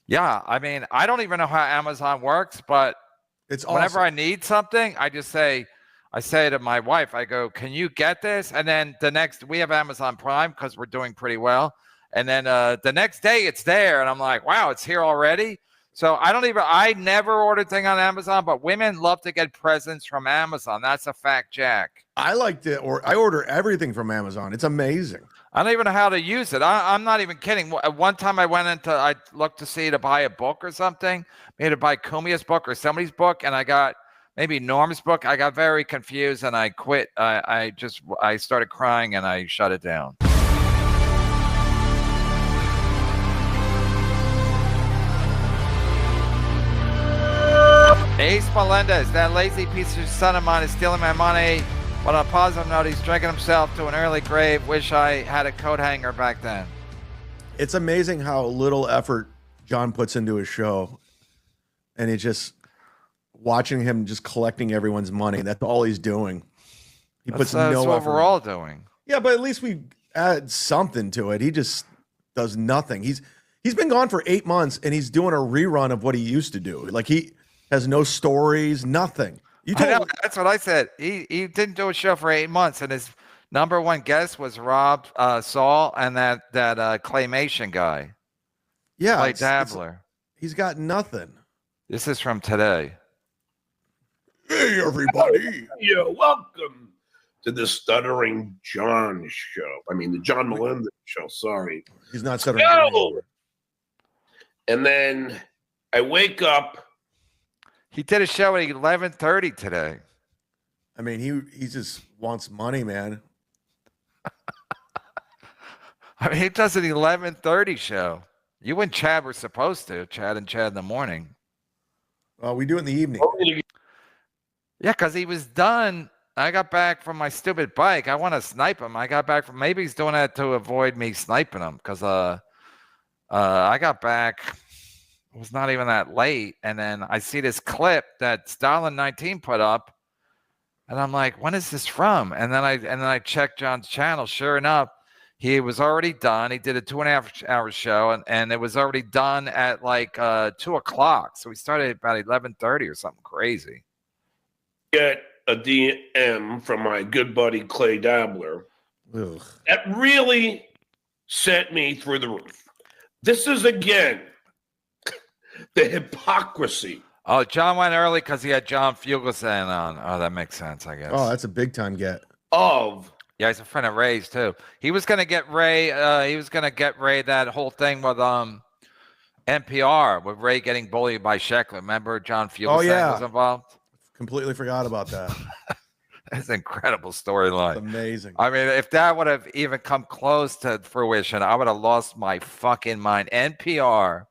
Yeah, I mean, I don't even know how Amazon works, but It's awesome. whenever I need something, I say to my wife, I go, "Can you get this?" And then we have Amazon Prime because we're doing pretty well. And then the next day it's there, and I'm like, "Wow, it's here already." So I never ordered thing on Amazon, but women love to get presents from Amazon. That's a fact, Jack. I order everything from Amazon. It's amazing. I don't even know how to use it. I'm not even kidding. One time I looked to buy a book or something, maybe to buy Cumia's book or somebody's book, and I got maybe Norm's book. I got very confused and I quit. I started crying and I shut it down. Ace Melendez, that lazy piece of son of mine is stealing my money. But on a positive note, he's drinking himself to an early grave. Wish I had a coat hanger back then. It's amazing how little effort John puts into his show. And it's just watching him just collecting everyone's money. That's all he's doing. He puts no effort. That's what we're all doing. Yeah, but at least we add something to it. He just does nothing. He's been gone for 8 months, and he's doing a rerun of what he used to do. Like, he has no stories, nothing. That's what I said. He didn't do a show for 8 months, and his number one guest was Rob Saul and that claymation guy. Yeah, Clay Dabbler. He's got nothing. This is from today. Hey, everybody. Yeah, welcome to the Stuttering John show. I mean, the John Melendez show. Sorry. He's not stuttering. No. And then I wake up. He did a show at 11:30 today. I mean, he just wants money, man. I mean, he does an 11:30 show. You and Chad were supposed to. Chad in the morning. We do it in the evening. Yeah, because he was done. I got back from my stupid bike. I want to snipe him. I got back from, maybe he's doing that to avoid me sniping him, because I got back. It was not even that late, and then I see this clip that Stalin 19 put up, and I'm like, when is this from? And then I checked John's channel. Sure enough, he was already done. He did a 2.5 hour show, and it was already done at like 2 o'clock. So we started at about 11:30 or something crazy. Get a DM from my good buddy Clay Dabbler. Ugh. That really sent me through the roof. This is again the hypocrisy. Oh, John went early because he had John Fugelsang on. Oh, that makes sense, I guess. Oh, that's a big time get. Yeah, he's a friend of Ray's too. He was gonna get Ray. He was gonna get Ray that whole thing with NPR with Ray getting bullied by Sheckler. Remember, John Fugelsang was involved. Completely forgot about that. That's an incredible storyline. Amazing. I mean, if that would have even come close to fruition, I would have lost my fucking mind. NPR,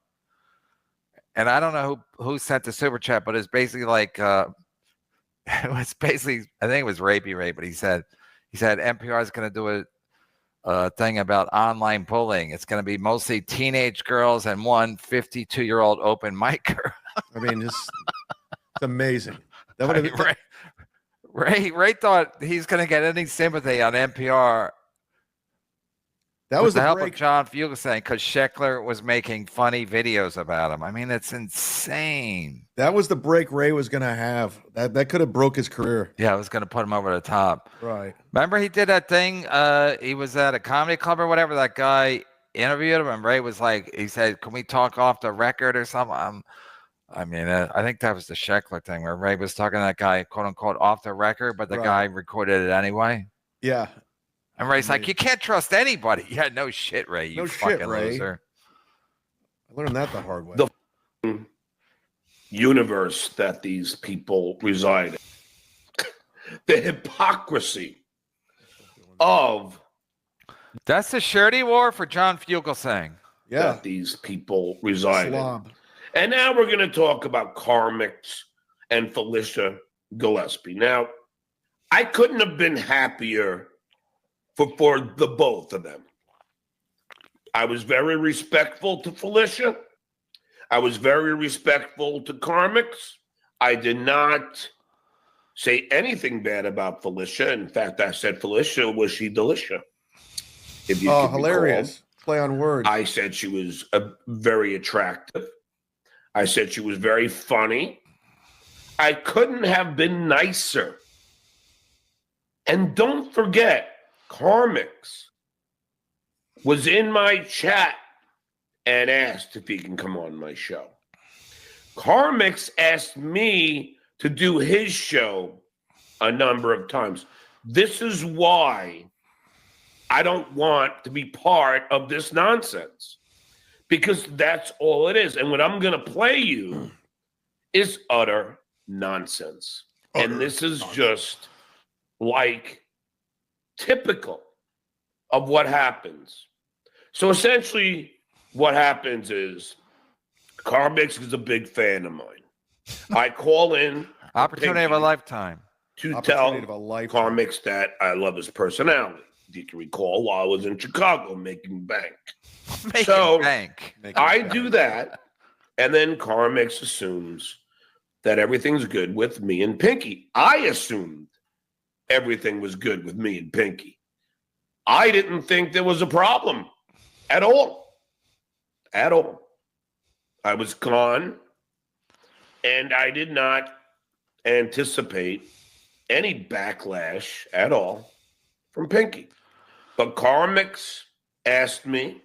and I don't know who sent the super chat, but it's basically like it was basically, I think it was Rapey Ray, but he said NPR is going to do a thing about online bullying. It's going to be mostly teenage girls and one 52-year-old open micer. I mean, it's amazing. That would have Ray thought he's going to get any sympathy on NPR. That was the the help break. of John Fugelsang, because Sheckler was making funny videos about him. I mean, it's insane. That was the break Ray was going to have. That could have broke his career. Yeah, I was going to put him over the top. Right. Remember he did that thing? He was at a comedy club or whatever. That guy interviewed him, and Ray was like, he said, "Can we talk off the record or something?" I mean, I think that was the Sheckler thing where Ray was talking to that guy, quote unquote, off the record, but the guy recorded it anyway. Yeah. And Ray's like, you can't trust anybody. Yeah, no shit, Ray. You fucking loser. I learned that the hard way. The universe that these people reside in. The hypocrisy of. That's the shirty war for John Fugelsang. Yeah. That these people reside Slob. in. And now we're going to talk about Karmic and Felicia Gillespie. Now, I couldn't have been happier for the both of them. I was very respectful to Felicia. I was very respectful to Karmic's. I did not say anything bad about Felicia. In fact, I said, Felicia, was she delicious? If you hilarious. Play on words. I said she was very attractive. I said she was very funny. I couldn't have been nicer. And don't forget, KarmicX was in my chat and asked if he can come on my show. KarmicX asked me to do his show a number of times. This is why I don't want to be part of this nonsense, because that's all it is. And what I'm going to play you is utter nonsense. And this is just like typical of what happens. So essentially what happens is KarmicX is a big fan of mine. I call in Opportunity of a lifetime. to tell KarmicX that I love his personality. You can recall while I was in Chicago making bank. I do that, and then KarmicX assumes that everything's good with me and Pinky. I assumed everything was good with me and Pinky. I didn't think there was a problem at all. At all. I was gone, and I did not anticipate any backlash at all from Pinky. But KarmicX asked me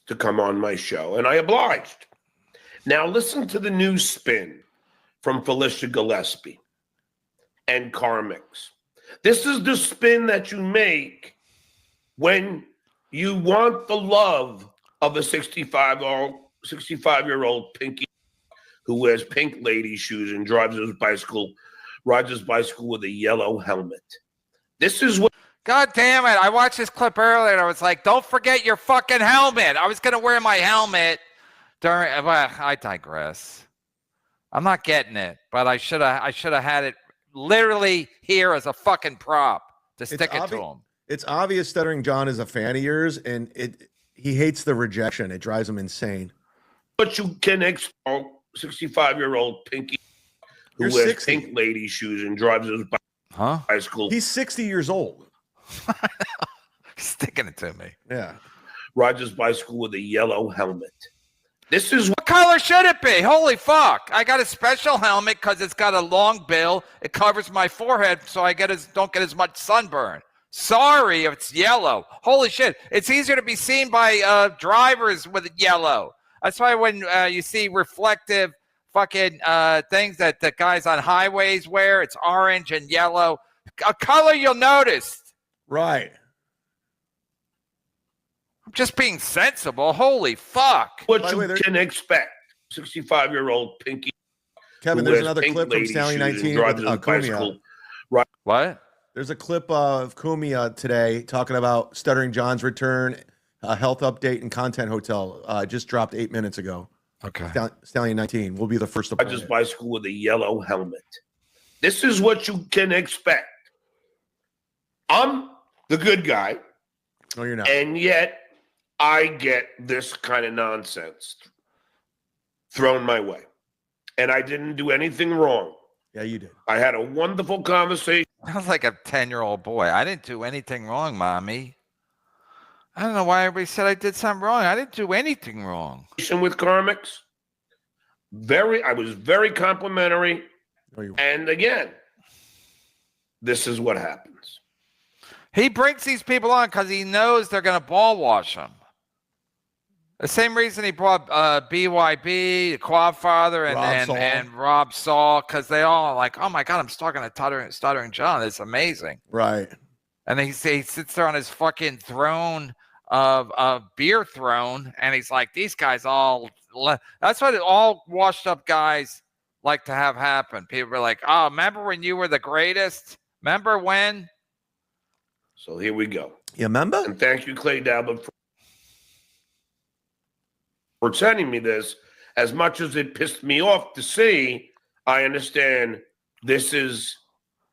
to come on my show, and I obliged. Now listen to the new spin from Felicia Gillespie and KarmicX. This is the spin that you make when you want the love of a 65-year-old Pinky who wears pink lady shoes and rides his bicycle with a yellow helmet. This is what. God damn it. I watched this clip earlier and I was like, don't forget your fucking helmet. I was going to wear my helmet during, well, I digress. I'm not getting it, but I should have had it literally here as a fucking prop to stick it to him. It's obvious Stuttering John is a fan of yours, and he hates the rejection. It drives him insane. But you can expose 65-year-old Pinky who You're wears 60. pink lady shoes and drives his bicycle. He's 60 years old. Sticking it to me. Yeah. Rides his bicycle with a yellow helmet. This is what color should it be? Holy fuck. I got a special helmet because it's got a long bill. It covers my forehead so I don't get as much sunburn. Sorry if it's yellow. Holy shit. It's easier to be seen by drivers with yellow. That's why when you see reflective fucking things that the guys on highways wear, it's orange and yellow. A color you'll notice. Right. I'm just being sensible. Holy fuck. What you can expect. 65-year-old Pinky. Kevin, there's another clip from Stanley 19 with Cumia. Right. What? There's a clip of Cumia today talking about Stuttering John's return, health update, and Content Hotel. Just dropped 8 minutes ago. Okay. Stallion 19 will be the first to play. I just bicycle with a yellow helmet. This is what you can expect. I'm the good guy. No, you're not. And yet I get this kind of nonsense thrown my way. And I didn't do anything wrong. Yeah, you did. I had a wonderful conversation. I was like a 10-year-old boy. I didn't do anything wrong, Mommy. I don't know why everybody said I did something wrong. I didn't do anything wrong. With KarmicX, I was very complimentary. And again, this is what happens. He brings these people on because he knows they're going to ball wash him. The same reason he brought BYB, the Quadfather, and Rob Saul, because they all are like, oh my God, I'm talking to Stuttering John. It's amazing. Right. And he sits there on his fucking throne of beer throne, and he's like, these guys all, that's what all washed up guys like to have happen. People are like, oh, remember when you were the greatest? Remember when? So here we go. You remember? And thank you, Clay Dalbert, for sending me this. As much as it pissed me off to see, I understand this is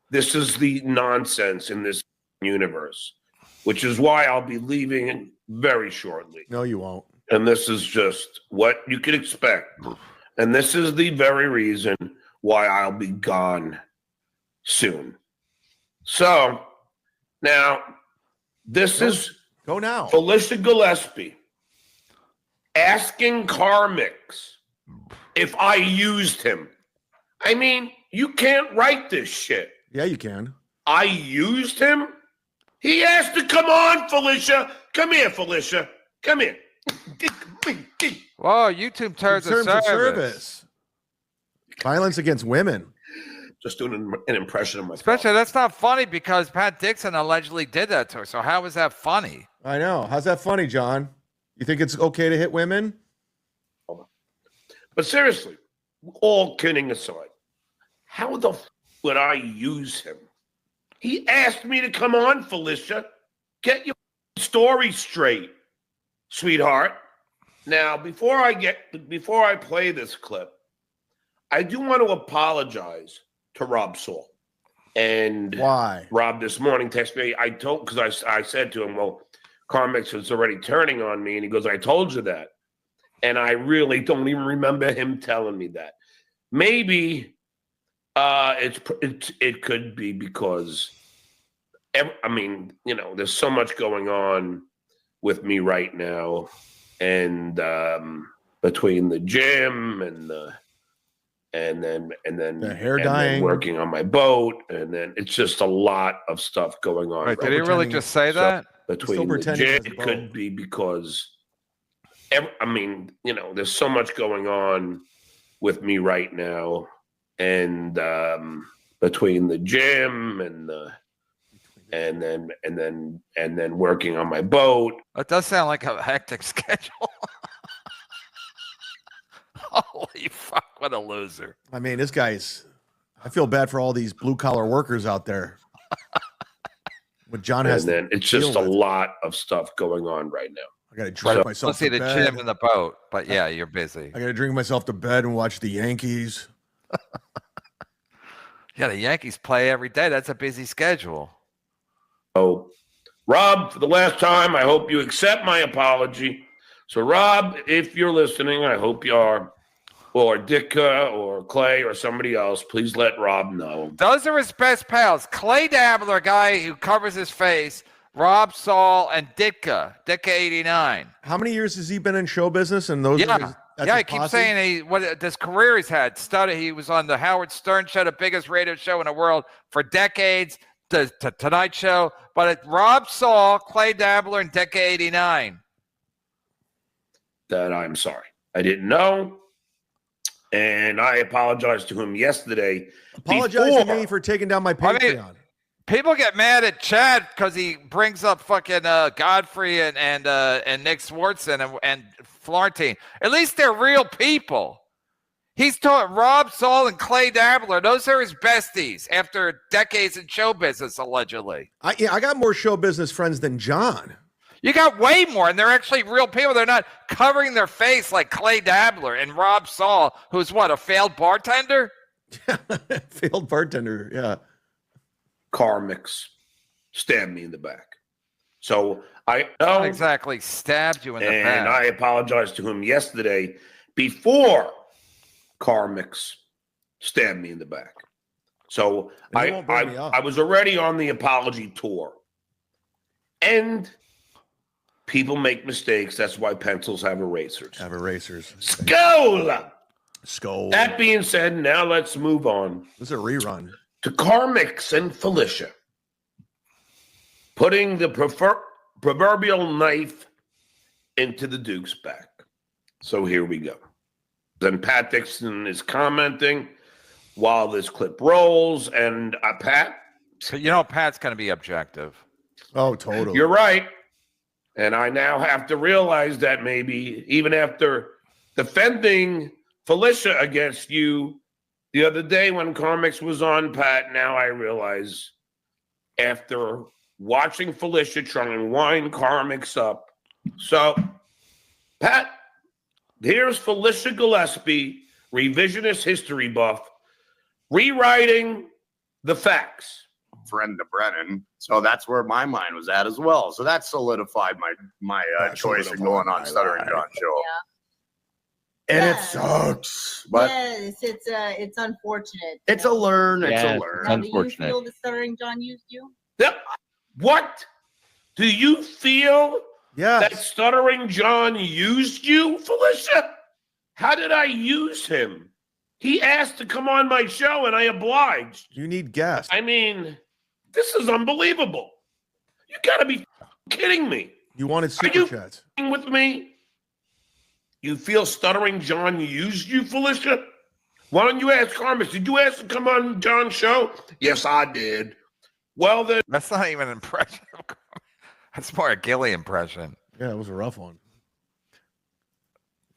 the nonsense in this universe, which is why I'll be leaving very shortly. No, you won't. And this is just what you can expect. And this is the very reason why I'll be gone soon. So now this is go now. Felicia Gillespie asking KarmicX if I used him. I mean, you can't write this shit. Yeah, you can. I used him? He asked to come on, Felicia. Come here, Felicia. Come here. Whoa, YouTube terms of service. Violence against women. Just doing an impression of myself. Especially, that's not funny because Pat Dixon allegedly did that to her. So how is that funny? I know. How's that funny, John? You think it's okay to hit women? But seriously, all kidding aside, how the would I use him? He asked me to come on, Felicia. Get your story straight, sweetheart. Now, before I play this clip, I do want to apologize to Rob Saul. And why? Rob this morning texted me. Because I said to him, well, KarmicX was already turning on me. And he goes, I told you that. And I really don't even remember him telling me that. Maybe it could be because, there's so much going on with me right now. And between the gym and then the hair dyeing, working on my boat, and then it's just a lot of stuff going on. Right, did he really just say that? Between the gym, it could be because, there's so much going on with me right now, and between the gym and then working on my boat. That does sound like a hectic schedule. Holy fuck, what a loser. I mean, I feel bad for all these blue collar workers out there. What John has. And then it's just a lot of stuff going on right now. I got to drink myself to bed. The gym and the boat, but yeah, you're busy. I got to drink myself to bed and watch the Yankees. Yeah, the Yankees play every day. That's a busy schedule. Oh, Rob, for the last time, I hope you accept my apology. So, Rob, if you're listening, I hope you are, or Ditka or Clay or somebody else, please let Rob know. Those are his best pals. Clay Dabbler, guy who covers his face, Rob Saul, and Ditka 89. How many years has he been in show business? And those, I keep saying this career he's had. He was on the Howard Stern show, the biggest radio show in the world for decades. The Tonight Show, but it's Rob Saul, Clay Dabbler, and Ditka 89. That I'm sorry, I didn't know, and I apologized to him yesterday. Apologize to me for taking down my Patreon. People get mad at Chad because he brings up fucking Godfrey and Nick Swartzen and Florentine. At least they're real people. He's taught Rob Saul and Clay Dabbler. Those are his besties after decades in show business, allegedly. I got more show business friends than John. You got way more, and they're actually real people. They're not covering their face like Clay Dabbler and Rob Saul, who's what, a failed bartender? Failed bartender, yeah. KarmicX stabbed me in the back. So I know. Not exactly stabbed you in the back. And I apologized to him yesterday before KarmicX stabbed me in the back. So I was already on the apology tour. And people make mistakes. That's why pencils have erasers. Skull. That being said, now let's move on. This is a rerun. To KarmicX and Felicia. Putting the proverbial knife into the Duke's back. So here we go. Then Pat Dixon is commenting while this clip rolls. And Pat? So, Pat's going to be objective. Oh, totally. You're right. And I now have to realize that maybe even after defending Felicia against you the other day when KarmicX was on, Pat, now I realize after watching Felicia try and wind KarmicX up. So, Pat, here's Felicia Gillespie, revisionist history buff, rewriting the facts. Friend to Brennan, so that's where my mind was at as well. So that solidified my choice of going on Stuttering John show. Yeah. And it sucks, but yes, it's unfortunate. It's a learn. It's a learn. Now, do you feel the Stuttering John used you? Yep. What? Do you feel that Stuttering John used you, Felicia? How did I use him? He asked to come on my show, and I obliged. You need guests. I mean, this is unbelievable. You got to be kidding me. You wanted Are super you chats. with me? You feel Stuttering John used you, Felicia? Why don't you ask Karmic? Did you ask to come on John's show? Yes, I did. Well, then. That's not even an impression. That's more a Gilly impression. Yeah, it was a rough one.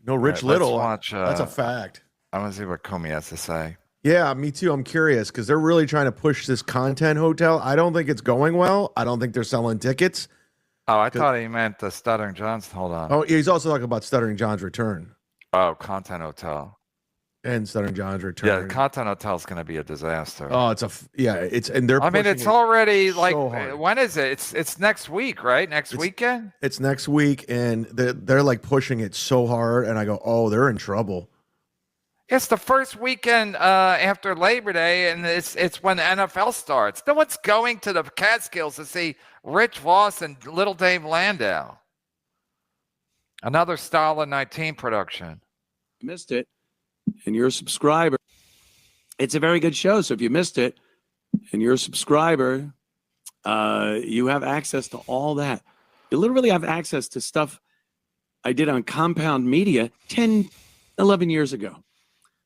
No Rich Right, Little. let's watch, That's a fact. I want to see what Cumia has to say. Yeah, me too. I'm curious because they're really trying to push this content hotel. I don't think it's going well. I don't think they're selling tickets. Oh, I thought he meant the Stuttering John's. Hold on. Oh, he's also talking about Stuttering John's return Oh, Content Hotel. and Stuttering John's return. Yeah, Content Hotel is going to be a disaster. Oh, it's and they're. I mean, pushing it's it already so like, hard. when is it? It's next week, right? Next weekend? It's next week, and they're like pushing it so hard, and I go, oh, they're in trouble. It's the first weekend after Labor Day, and it's when the NFL starts. No one's going to the Catskills to see Rich Voss and Little Dave Landau. Another Stalin 19 production. Missed it, and you're a subscriber. It's a very good show. So if you missed it, and you're a subscriber, you have access to all that. You literally have access to stuff I did on Compound Media 10, 11 years ago.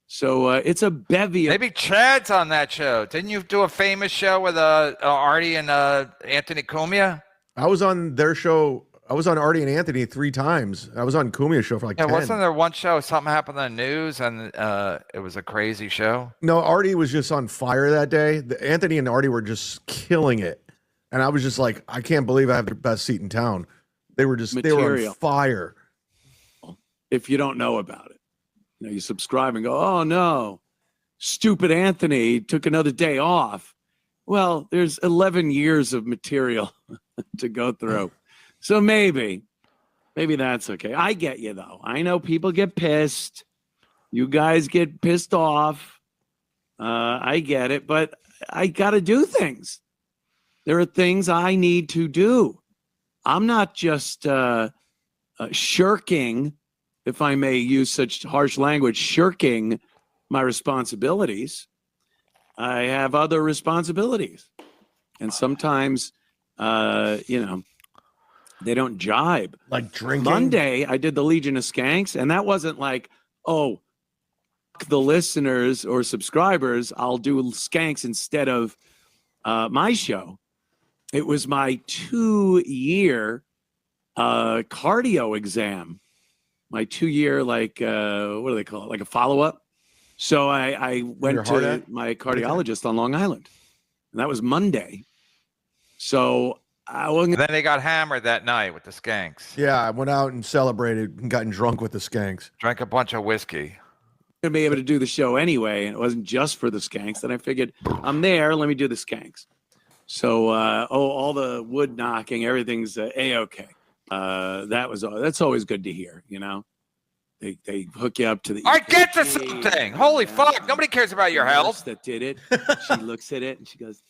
So it's a bevy of Maybe Chad's on that show. Didn't you do a famous show with Artie and Anthony Cumia? I was on their show. I was on Artie and Anthony 3 times. I was on Cumia's show for like 10. Wasn't there one show, something happened in the news, and it was a crazy show? No, Artie was just on fire that day. Anthony and Artie were just killing it. And I was just like, I can't believe I have the best seat in town. They were Material. on fire. if you don't know about it. You know, you subscribe and go, oh no, stupid Anthony took another day off. Well, there's 11 years of material to go through. So maybe that's okay. I get you though. I know people get pissed. You guys get pissed off. I get it, but I got to do things. There are things I need to do. I'm not just shirking, if I may use such harsh language, shirking my responsibilities. I have other responsibilities. And sometimes, they don't jibe. Like drinking. Monday, I did the Legion of Skanks, and that wasn't like, oh, the listeners or subscribers, I'll do Skanks instead of my show. It was my 2-year cardio exam. My 2-year, what do they call it? Like a follow-up. So I went to my cardiologist on Long Island, and that was Monday. So I wasn't. Then they got hammered that night with the Skanks. Yeah, I went out and celebrated and gotten drunk with the Skanks. Drank a bunch of whiskey. To be able to do the show anyway, and it wasn't just for the Skanks. Then I figured, I'm there, let me do the Skanks. So all the wood knocking, everything's a-okay. That's always good to hear, you know. They hook you up to the All right, get to something. Holy fuck, nobody cares about your health. That did it. She looks at it and she goes,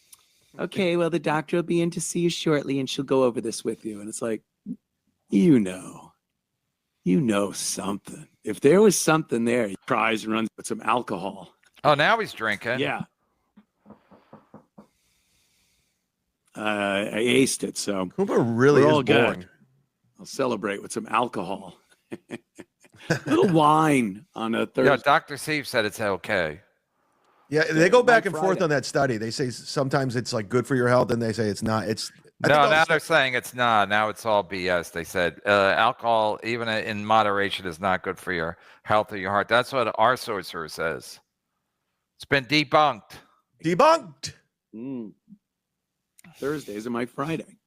okay, well, the doctor will be in to see you shortly and she'll go over this with you. And it's like, you know something. If there was something there, he tries and runs with some alcohol. Oh, now he's drinking. Yeah. I aced it, so Cooper really we're is all boring. good. I'll celebrate with some alcohol. A little wine on a Thursday. Yeah, Dr. Steve said it's okay. Yeah, they go back and Friday. forth on that study. They say sometimes it's like good for your health, and they say it's not. No, now they're saying it's not. Now it's all BS. They said alcohol, even in moderation, is not good for your health or your heart. That's what our sorcerer says. It's been debunked. Debunked. Thursdays are my Friday.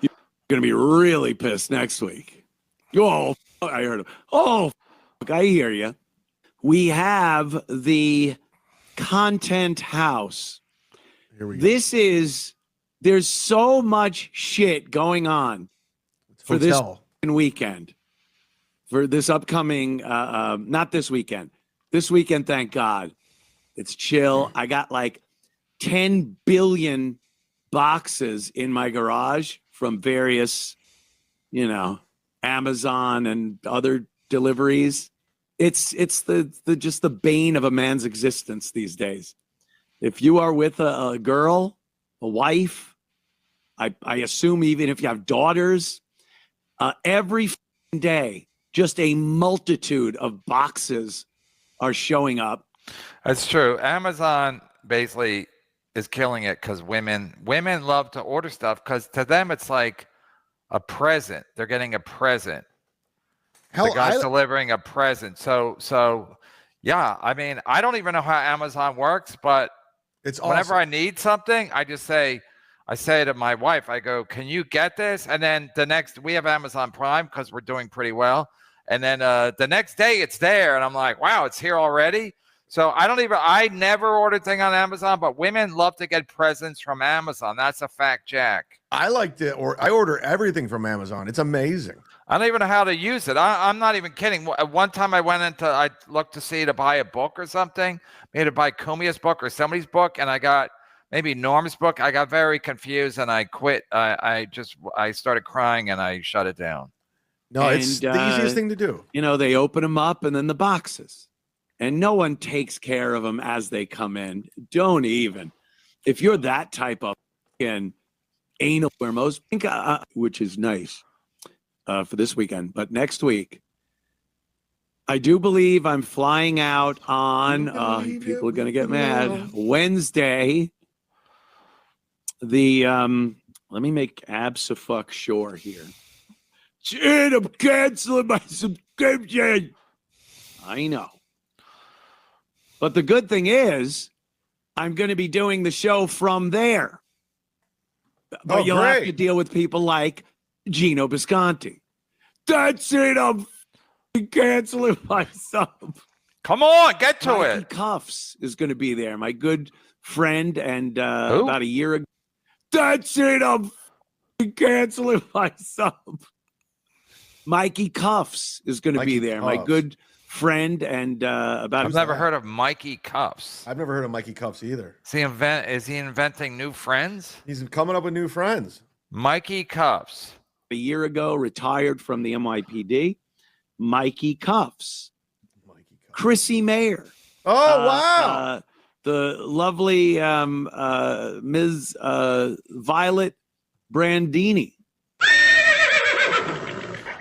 You're going to be really pissed next week. Oh, I heard him. Oh, I hear you. We have the content house. Here we go. There's so much shit going on for this weekend. For this upcoming, not this weekend. This weekend, thank God. It's chill. I got like 10 billion boxes in my garage from various, Amazon and other deliveries. It's the just the bane of a man's existence these days. If you are with a girl, a wife, I assume even if you have daughters, every day, just a multitude of boxes are showing up. That's true. Amazon basically is killing it because women love to order stuff because to them it's like a present. They're getting a present. Hell, The guy's delivering a present. So yeah, I mean, I don't even know how Amazon works, but it's whenever awesome. I need something, I say to my wife, I go, can you get this? And then we have Amazon Prime because we're doing pretty well. And then the next day it's there. And I'm like, wow, it's here already. So I never ordered thing on Amazon, but women love to get presents from Amazon. That's a fact, Jack. I like to, or I order everything from Amazon. It's amazing. I don't even know how to use it. I'm not even kidding. One time I looked to see to buy a book or something, maybe to buy Cumia's book or somebody's book, and I got maybe Norm's book. I got very confused and I quit. I started crying and I shut it down. No, it's the easiest thing to do. You know, they open them up and then the boxes, and no one takes care of them as they come in. Don't even. If you're that type of anal where most, which is nice. For this weekend, but next week, I do believe I'm flying out on. People are going to get mad. Wednesday. Let me make abso-fuck sure here. Shit, I'm canceling my subscription. I know, but the good thing is, I'm going to be doing the show from there. But you'll have to deal with people like Gino Bisconti. That's it. I'm canceling my sub. Come on, get to Mikey it. Cuffs is going to be there. My good friend, and about a year ago. That's it. I'm canceling my sub. Mikey Cuffs is going to be there. Cuffs. My good friend, and about. I've never heard of Mikey Cuffs. I've never heard of Mikey Cuffs either. Is he inventing new friends? He's coming up with new friends. Mikey Cuffs. A year ago, retired from the NYPD. Mikey Cuffs. Chrissie Mayr. Oh, wow. The lovely Ms. Violet Brandini.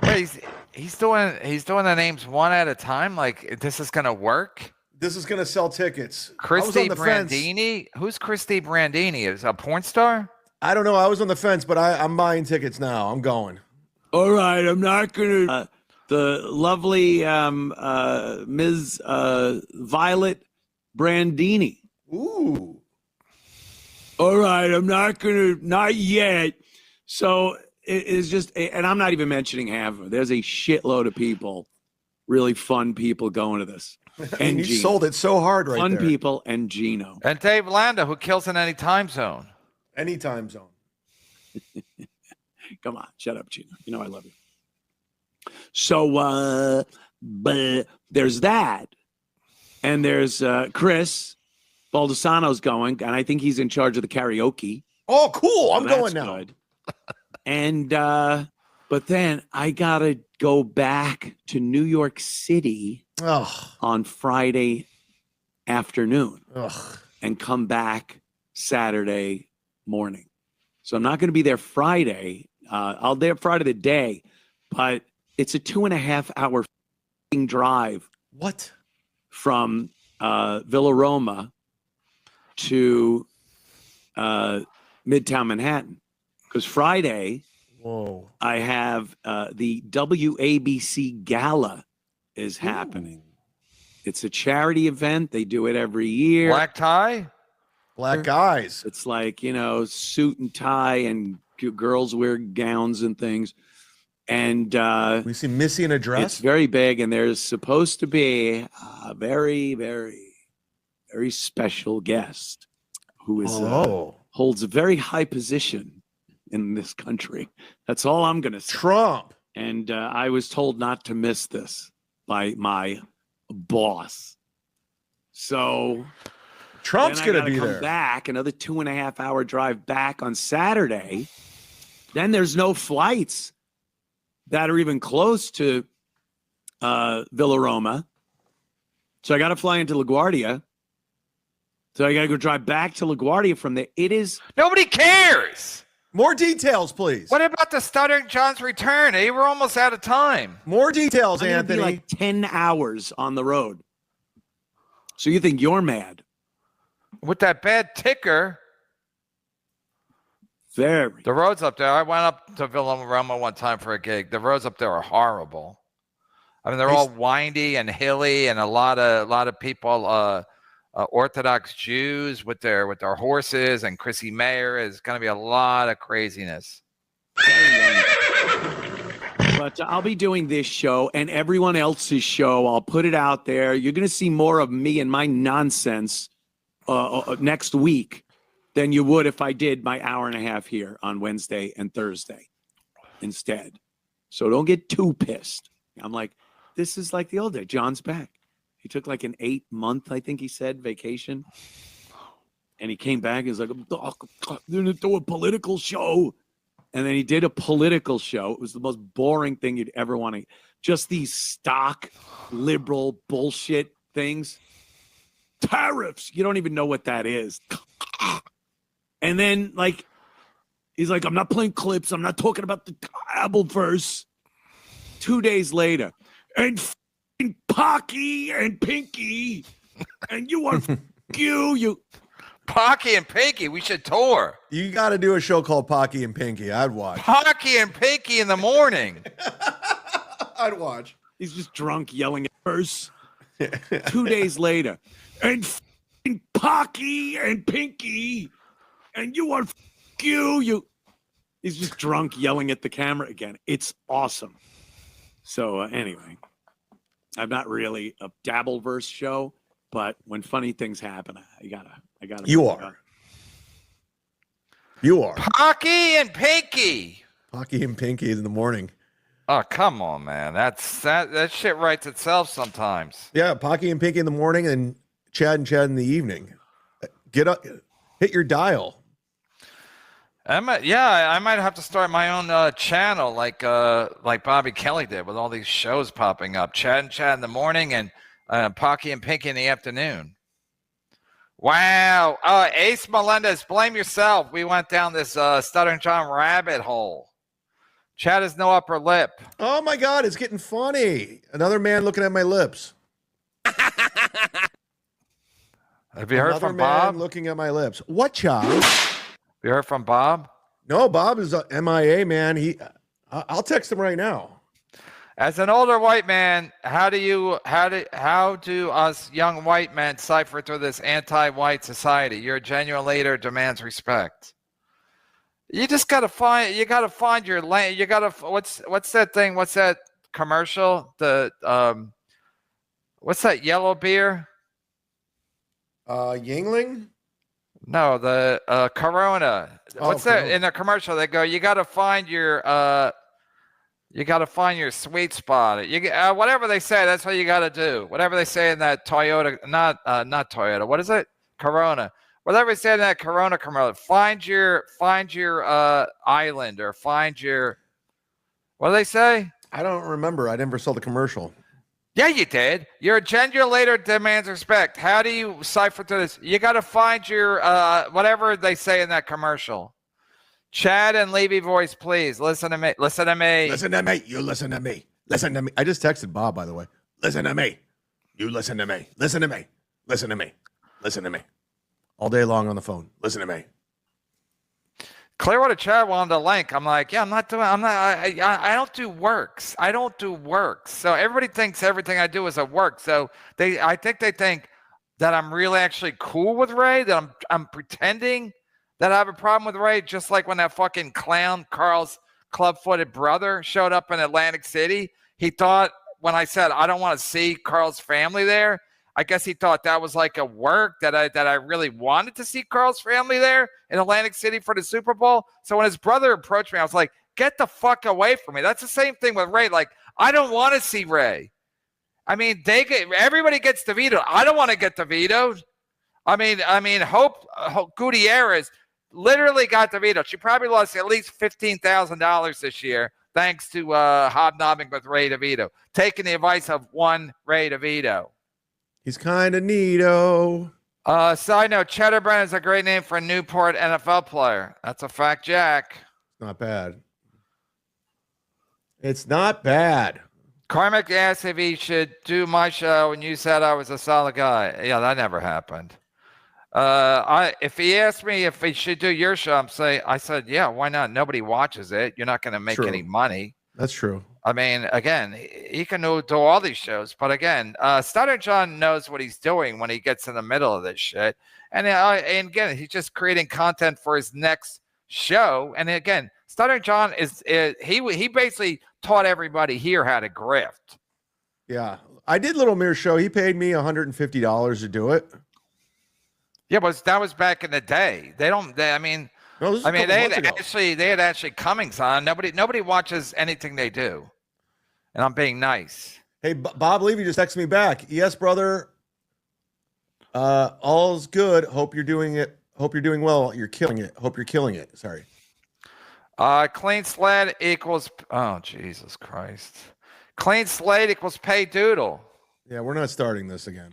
Wait, he's doing the names one at a time. Like this is gonna work. This is gonna sell tickets. Christie Brandini. Who's Christie Brandini? Is a porn star? I don't know. I was on the fence, but I'm buying tickets now. I'm going. All right, I'm not gonna. The lovely Ms. Violet Brandini. Ooh. All right, I'm not gonna. Not yet. So it is just, and I'm not even mentioning half of them. There's a shitload of people, really fun people going to this. And you sold it so hard right fun there. People and Gino. And Dave Landa, who kills in any time zone. Any time zone. Come on, shut up, Gino. You know I love you. So, but there's that, and there's Chris Baldessano's going, and I think he's in charge of the karaoke. Oh, cool! I'm So going that's now. good. And but then I gotta go back to New York City on Friday afternoon and come back Saturday morning. So I'm not going to be there Friday. I'll there Friday the day, but it's a 2.5 hour drive. What? From Villa Roma to Midtown Manhattan. Because Friday, I have the WABC Gala is happening. It's a charity event. They do it every year. Black tie? Black guys. It's like, suit and tie, and girls wear gowns and things. And we see Missy in a dress. It's very big, and there's supposed to be a very, very, very special guest who is holds a very high position in this country. That's all I'm going to say. Trump. And I was told not to miss this by my boss. So Trump's going to be come there. Back another 2.5 hour drive back on Saturday. Then there's no flights that are even close to Villa Roma. So I got to fly into LaGuardia. So I got to go drive back to LaGuardia from there. It is. Nobody cares. More details, please. What about the Stuttering John's return? They were almost out of time. More details, I'm gonna Anthony. be like 10 hours on the road. So you think you're mad? With that bad ticker. Very. The roads up there. I went up to Villaroma one time for a gig. The roads up there are horrible. I mean, they're all windy and hilly, and a lot of people, Orthodox Jews with their horses, and Chrissie Mayr is going to be a lot of craziness. But I'll be doing this show and everyone else's show. I'll put it out there. You're going to see more of me and my nonsense next week than you would if I did my hour and a half here on Wednesday and Thursday instead. So don't get too pissed. I'm like, this is like the old day. John's back. He took like an 8-month, I think he said, vacation. And he came back and was like, I'm going to do a political show. And then he did a political show. It was the most boring thing you'd ever want to. Just these stock liberal bullshit things. Tariffs. You don't even know what that is. And then, like, he's like, I'm not playing clips. I'm not talking about the album verse. 2 days later. And Pocky and Pinky. And you are you. Pocky and Pinky, we should tour. You got to do a show called Pocky and Pinky. I'd watch. Pocky and Pinky in the morning. I'd watch. He's just drunk yelling at verse. 2 days later. And Pocky and Pinky. And you are you. He's just drunk yelling at the camera again. It's awesome. So anyway, I'm not really a Dabbleverse show, but when funny things happen, I gotta. You are. You are. Pocky and Pinky. Pocky and Pinky in the morning. Oh, come on, man. That shit writes itself sometimes. Yeah, Pocky and Pinky in the morning and Chad in the evening. Get up, hit your dial. I might have to start my own channel like Bobby Kelly did with all these shows popping up. Chad in the morning and Pocky and Pinky in the afternoon. Wow. Ace Melendez, blame yourself. We went down this Stuttering John rabbit hole. Chad has no upper lip. Oh my God, it's getting funny. Another man looking at my lips. Have you heard from Bob? Looking at my lips. What, Chad? You heard from Bob? No, Bob is a MIA, man. I'll text him right now. As an older white man, how do us young white men cipher through this anti-white society? Your genuine leader demands respect. You just gotta find your lane. You gotta what's that thing? What's that commercial? What's that yellow beer? Yingling? No, the Corona. What's that in the commercial? They go, you gotta find your sweet spot. Whatever they say, that's what you gotta do. Whatever they say in that Toyota, not Toyota. What is it? Corona. Whatever they say in that Corona commercial. Find your island or find your. What do they say? I don't remember. I never saw the commercial. Yeah, you did. Your gender leader demands respect. How do you cipher through this? You got to find your whatever they say in that commercial. Chad and Levy voice, please. Listen to me. Listen to me. Listen to me. You listen to me. Listen to me. I just texted Bob, by the way. Listen to me. You listen to me. Listen to me. Listen to me. Listen to me. All day long on the phone. Listen to me. Clearwater Chad wanted a link. I'm like, yeah, I don't do works. I don't do works. So everybody thinks everything I do is a work. So I think they think that I'm really actually cool with Ray, that I'm pretending that I have a problem with Ray, just like when that fucking clown, Carl's club-footed brother, showed up in Atlantic City. He thought when I said I don't want to see Carl's family there, I guess he thought that was like a work, that I really wanted to see Carl's family there in Atlantic City for the Super Bowl. So when his brother approached me, I was like, get the fuck away from me. That's the same thing with Ray. Like, I don't want to see Ray. I mean, everybody gets Devito. I don't want to get Devito. I mean, Hope Gutierrez literally got Devito. She probably lost at least $15,000 this year thanks to hobnobbing with Ray DeVito, taking the advice of one Ray DeVito. He's kind of neato. Side note, Cheddar Brennan is a great name for a Newport NFL player. That's a fact, Jack. Not bad. It's not bad. Karmic asked if he should do my show, and you said I was a solid guy. Yeah, that never happened. If he asked me if he should do your show, I said, yeah, why not? Nobody watches it. You're not going to make True. any money. That's true. I mean, again, he can do all these shows, but again, Stuttering John knows what he's doing when he gets in the middle of this shit. And again, he's just creating content for his next show. And again, Stuttering John he basically taught everybody here how to grift. Yeah. I did Little Mirror Show. He paid me $150 to do it. Yeah, but that was back in the day. They had actually Cummings on. Nobody watches anything they do. And I'm being nice. Hey, Bob Levy just texted me back. Yes, brother. All's good. Hope you're doing it. Hope you're doing well. You're killing it. Hope you're killing it. Sorry. Clean slate equals. Oh, Jesus Christ. Clean slate equals pay doodle. Yeah, we're not starting this again.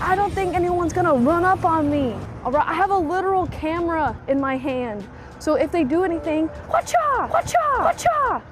I don't think anyone's gonna run up on me. All right, I have a literal camera in my hand. So if they do anything, watcha, watcha, watcha.